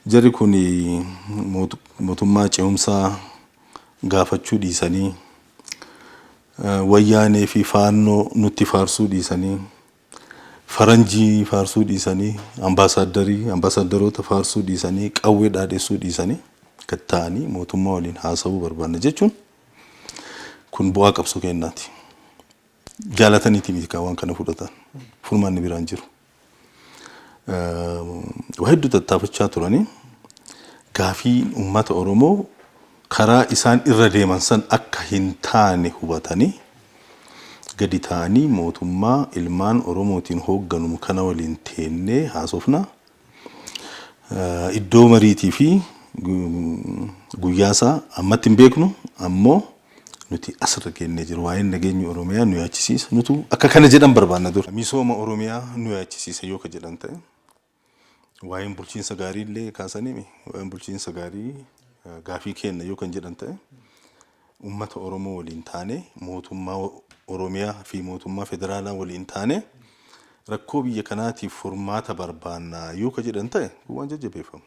Jarri kun mootummaa ce'umsaa gaafachuu dhiisanii wayyaanee fi faannoo nutti faarsuu dhiisanii faranjii faarsuu dhiisanii ambaasaaddaroota faarsuu dhiisanii qawwee dhaadhessuu dhiisanii kattaanii mootummaa waliin haasawuu barbaanna jechuun kun bu'aa qabsoo kennaati. Jaalataniiti miti waan kana fudhatan furmaanni biraan jiru. Waa hedduu tattaafachaa turanii gaafii uummata Oromoo karaa isaan irra deeman san akka hin taane hubatanii gadi ta'anii mootummaa ilmaan Oromootiin hoogganu kana waliin teennee haasofna. Iddoo mariitii fi guyyaasaa ammatti hin beeknu ammoo nuti asirra kennee jiru waa'een nageenya Oromiyaa nu yaachisiisa. Nutu akka kana jedhan barbaanna dura. Misooma Oromiyaa nu yaachisiisa yoo ka jedhan ta'e waa'een bulchiinsa gaarii illee kaasanii waa'een bulchiinsa gaarii gaafii kenna yoo kan jedhan ta'e uummata Oromoo waliin taane mootummaa Oromiyaa fi mootummaa federaalaa waliin taane rakkoo biyya kanaatiif furmaata barbaanna yoo ka jedhan ta'e waan jajjabeeffamu.